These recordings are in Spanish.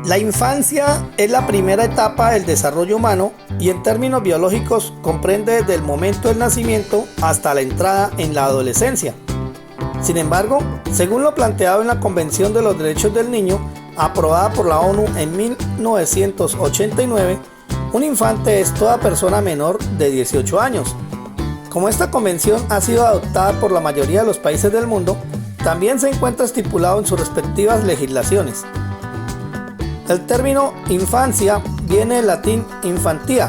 La infancia es la primera etapa del desarrollo humano y en términos biológicos comprende desde el momento del nacimiento hasta la entrada en la adolescencia. Sin embargo, según lo planteado en la Convención de los Derechos del Niño, aprobada por la ONU en 1989, un infante es toda persona menor de 18 años. Como esta convención ha sido adoptada por la mayoría de los países del mundo, también se encuentra estipulado en sus respectivas legislaciones. El término infancia viene del latín infantia,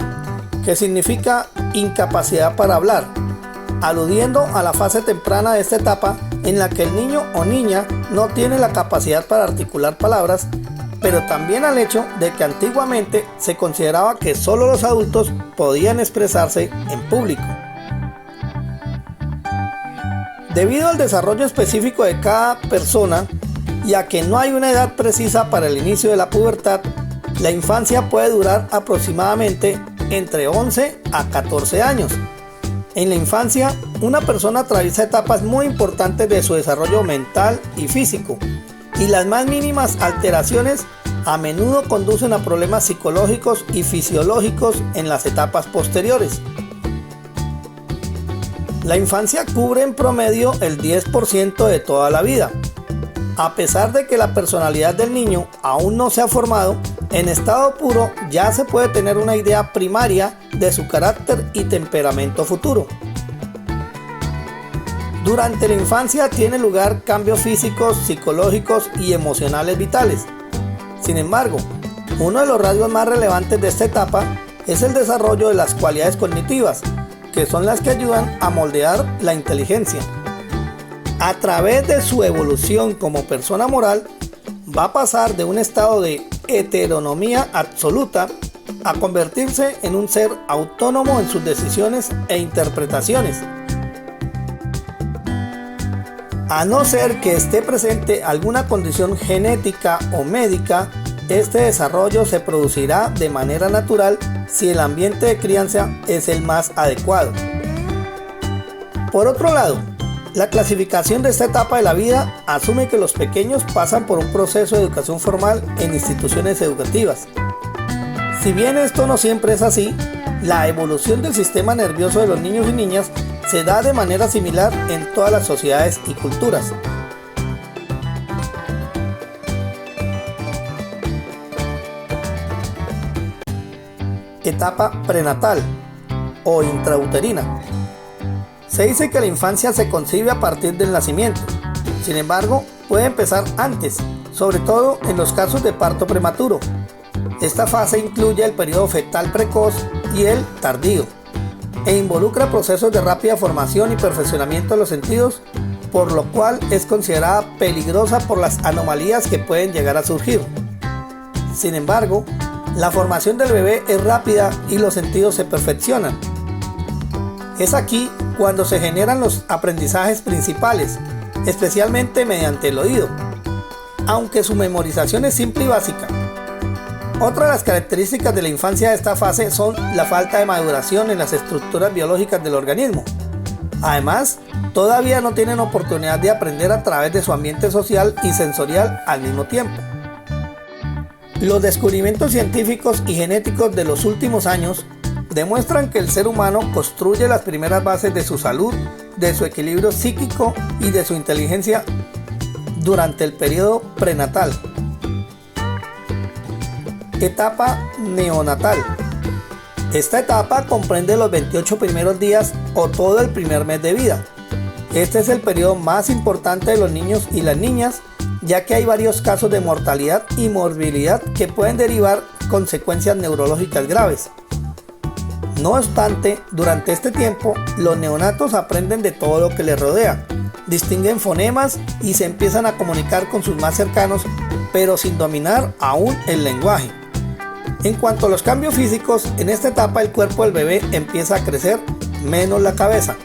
que significa incapacidad para hablar, aludiendo a la fase temprana de esta etapa en la que el niño o niña no tiene la capacidad para articular palabras, pero también al hecho de que antiguamente se consideraba que solo los adultos podían expresarse en público. Debido al desarrollo específico de cada persona y a que no hay una edad precisa para el inicio de la pubertad, la infancia puede durar aproximadamente entre 11 a 14 años. En la infancia, una persona atraviesa etapas muy importantes de su desarrollo mental y físico, y las más mínimas alteraciones a menudo conducen a problemas psicológicos y fisiológicos en las etapas posteriores. La infancia cubre en promedio el 10% de toda la vida. A pesar de que la personalidad del niño aún no se ha formado, en estado puro ya se puede tener una idea primaria de su carácter y temperamento futuro. Durante la infancia tienen lugar cambios físicos, psicológicos y emocionales vitales. Sin embargo, uno de los rasgos más relevantes de esta etapa es el desarrollo de las cualidades cognitivas, que son las que ayudan a moldear la inteligencia. A través de su evolución como persona moral, va a pasar de un estado de heteronomía absoluta a convertirse en un ser autónomo en sus decisiones e interpretaciones. A no ser que esté presente alguna condición genética o médica, este desarrollo se producirá de manera natural si el ambiente de crianza es el más adecuado. Por otro lado, la clasificación de esta etapa de la vida asume que los pequeños pasan por un proceso de educación formal en instituciones educativas. Si bien esto no siempre es así, la evolución del sistema nervioso de los niños y niñas se da de manera similar en todas las sociedades y culturas. Etapa prenatal o intrauterina. Se dice que la infancia se concibe a partir del nacimiento. Sin embargo, puede empezar antes, sobre todo en los casos de parto prematuro. Esta fase incluye el periodo fetal precoz y el tardío, e involucra procesos de rápida formación y perfeccionamiento de los sentidos, por lo cual es considerada peligrosa por las anomalías que pueden llegar a surgir. Sin embargo, la formación del bebé es rápida y los sentidos se perfeccionan. Es aquí cuando se generan los aprendizajes principales, especialmente mediante el oído, aunque su memorización es simple y básica. Otra de las características de la infancia de esta fase son la falta de maduración en las estructuras biológicas del organismo. Además, todavía no tienen oportunidad de aprender a través de su ambiente social y sensorial al mismo tiempo. Los descubrimientos científicos y genéticos de los últimos años demuestran que el ser humano construye las primeras bases de su salud, de su equilibrio psíquico y de su inteligencia durante el periodo prenatal. Etapa neonatal. Esta etapa comprende los 28 primeros días o todo el primer mes de vida. Este es el periodo más importante de los niños y las niñas, ya que hay varios casos de mortalidad y morbilidad que pueden derivar consecuencias neurológicas graves. No obstante, durante este tiempo, los neonatos aprenden de todo lo que les rodea, distinguen fonemas y se empiezan a comunicar con sus más cercanos, pero sin dominar aún el lenguaje. En cuanto a los cambios físicos, en esta etapa el cuerpo del bebé empieza a crecer, menos la cabeza.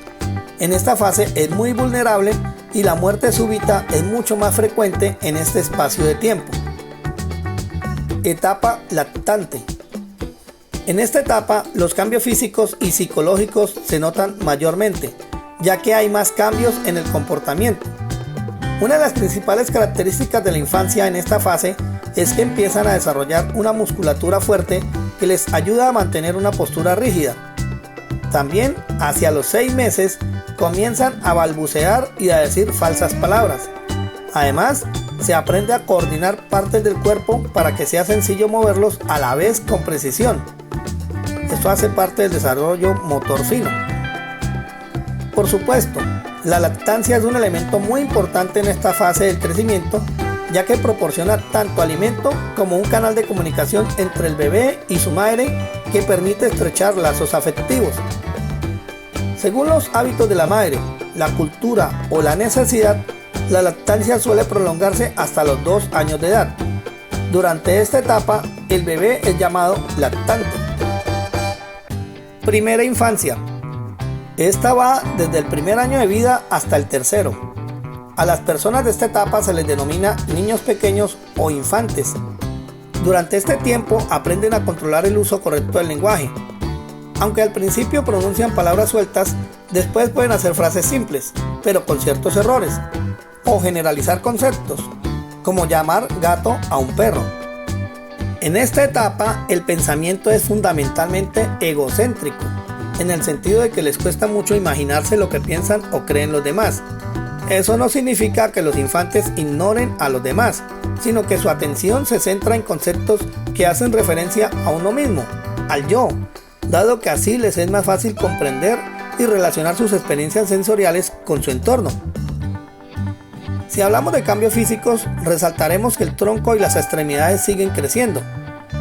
En esta fase es muy vulnerable y la muerte súbita es mucho más frecuente en este espacio de tiempo. Etapa lactante. En esta etapa, los cambios físicos y psicológicos se notan mayormente, ya que hay más cambios en el comportamiento. Una de las principales características de la infancia en esta fase es que empiezan a desarrollar una musculatura fuerte que les ayuda a mantener una postura rígida. También, hacia los 6 meses, comienzan a balbucear y a decir falsas palabras. Además, se aprende a coordinar partes del cuerpo para que sea sencillo moverlos a la vez con precisión. Esto hace parte del desarrollo motor fino. Por supuesto, la lactancia es un elemento muy importante en esta fase del crecimiento, ya que proporciona tanto alimento como un canal de comunicación entre el bebé y su madre que permite estrechar lazos afectivos. Según los hábitos de la madre, la cultura o la necesidad, la lactancia suele prolongarse hasta los 2 años de edad. Durante esta etapa, el bebé es llamado lactante. Primera infancia. Esta va desde el primer año de vida hasta el tercero. A las personas de esta etapa se les denomina niños pequeños o infantes. Durante este tiempo aprenden a controlar el uso correcto del lenguaje. Aunque al principio pronuncian palabras sueltas, después pueden hacer frases simples, pero con ciertos errores, o generalizar conceptos, como llamar gato a un perro. En esta etapa, el pensamiento es fundamentalmente egocéntrico, en el sentido de que les cuesta mucho imaginarse lo que piensan o creen los demás. Eso no significa que los infantes ignoren a los demás, sino que su atención se centra en conceptos que hacen referencia a uno mismo, al yo, dado que así les es más fácil comprender y relacionar sus experiencias sensoriales con su entorno. Si hablamos de cambios físicos, resaltaremos que el tronco y las extremidades siguen creciendo.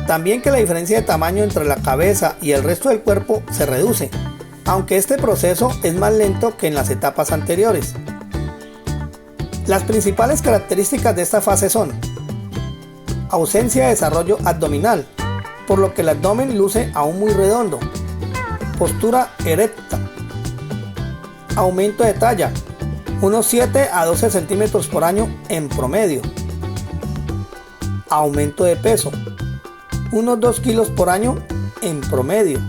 También que la diferencia de tamaño entre la cabeza y el resto del cuerpo se reduce, aunque este proceso es más lento que en las etapas anteriores. Las principales características de esta fase son: ausencia de desarrollo abdominal, por lo que el abdomen luce aún muy redondo. Postura erecta. Aumento de talla, unos 7 a 12 centímetros por año en promedio. Aumento de peso, unos 2 kilos por año en promedio.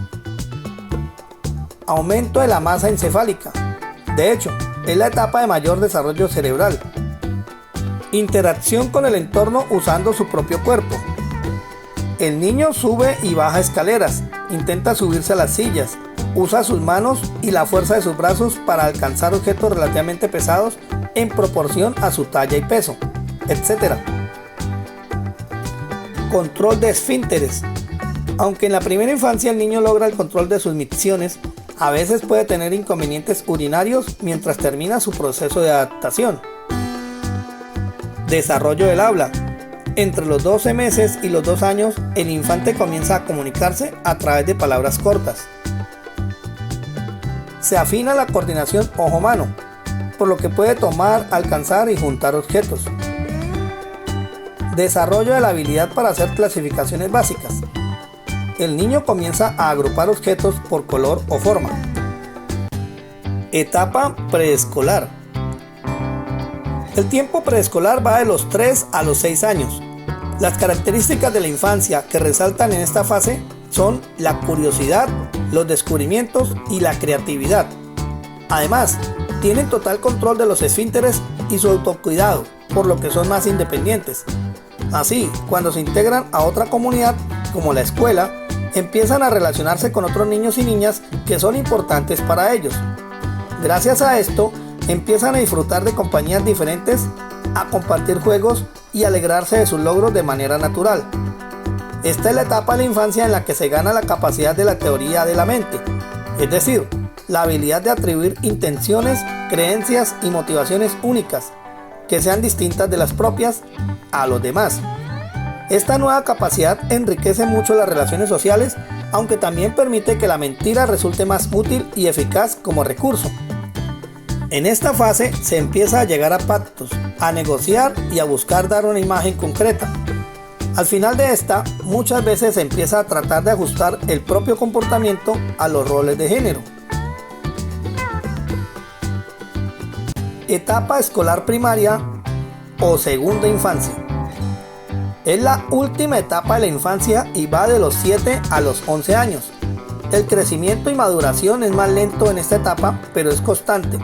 Aumento de la masa encefálica. De hecho, es la etapa de mayor desarrollo cerebral. Interacción con el entorno usando su propio cuerpo. El niño sube y baja escaleras, intenta subirse a las sillas, usa sus manos y la fuerza de sus brazos para alcanzar objetos relativamente pesados en proporción a su talla y peso, etc. Control de esfínteres. Aunque en la primera infancia el niño logra el control de sus micciones, a veces puede tener inconvenientes urinarios mientras termina su proceso de adaptación. Desarrollo del habla. Entre los 12 meses y los 2 años, el infante comienza a comunicarse a través de palabras cortas. Se afina la coordinación ojo-mano, por lo que puede tomar, alcanzar y juntar objetos. Desarrollo de la habilidad para hacer clasificaciones básicas. El niño comienza a agrupar objetos por color o forma. Etapa preescolar. El tiempo preescolar va de los 3 a los 6 años. Las características de la infancia que resaltan en esta fase son la curiosidad, los descubrimientos y la creatividad. Además, tienen total control de los esfínteres y su autocuidado, por lo que son más independientes. Así, cuando se integran a otra comunidad, como la escuela, empiezan a relacionarse con otros niños y niñas que son importantes para ellos. Gracias a esto, empiezan a disfrutar de compañías diferentes, a compartir juegos y alegrarse de sus logros de manera natural. Esta es la etapa de la infancia en la que se gana la capacidad de la teoría de la mente, es decir, la habilidad de atribuir intenciones, creencias y motivaciones únicas, que sean distintas de las propias, a los demás. Esta nueva capacidad enriquece mucho las relaciones sociales, aunque también permite que la mentira resulte más útil y eficaz como recurso. En esta fase se empieza a llegar a pactos, a negociar y a buscar dar una imagen concreta. Al final de esta, muchas veces se empieza a tratar de ajustar el propio comportamiento a los roles de género. Etapa escolar primaria o segunda infancia. Es la última etapa de la infancia y va de los 7 a los 11 años. El crecimiento y maduración es más lento en esta etapa, pero es constante.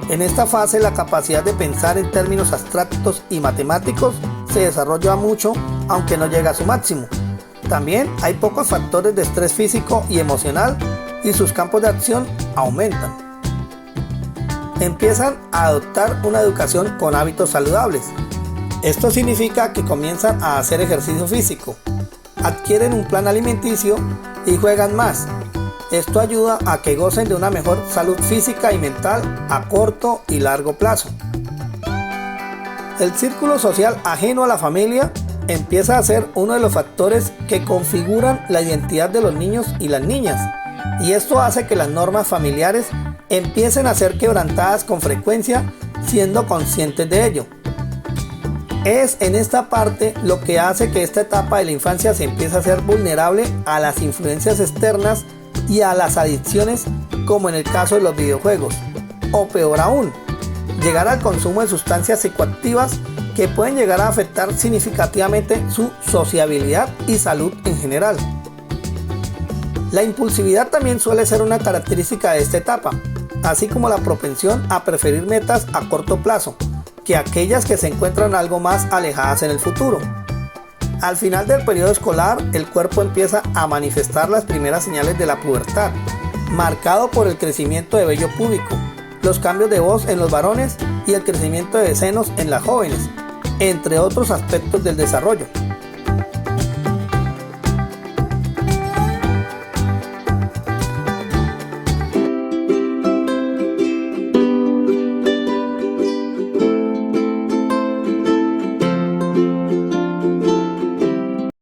En esta fase la capacidad de pensar en términos abstractos y matemáticos se desarrolla mucho, aunque no llega a su máximo. También hay pocos factores de estrés físico y emocional y sus campos de acción aumentan. Empiezan a adoptar una educación con hábitos saludables. Esto significa que comienzan a hacer ejercicio físico, adquieren un plan alimenticio y juegan más. Esto ayuda a que gocen de una mejor salud física y mental a corto y largo plazo. El círculo social ajeno a la familia empieza a ser uno de los factores que configuran la identidad de los niños y las niñas, y esto hace que las normas familiares empiecen a ser quebrantadas con frecuencia, siendo conscientes de ello. Es en esta parte lo que hace que esta etapa de la infancia se empiece a ser vulnerable a las influencias externas y a las adicciones, como en el caso de los videojuegos, o peor aún, llegar al consumo de sustancias psicoactivas que pueden llegar a afectar significativamente su sociabilidad y salud en general. La impulsividad también suele ser una característica de esta etapa, así como la propensión a preferir metas a corto plazo que aquellas que se encuentran algo más alejadas en el futuro. Al final del periodo escolar, el cuerpo empieza a manifestar las primeras señales de la pubertad, marcado por el crecimiento de vello púbico, los cambios de voz en los varones y el crecimiento de senos en las jóvenes, entre otros aspectos del desarrollo.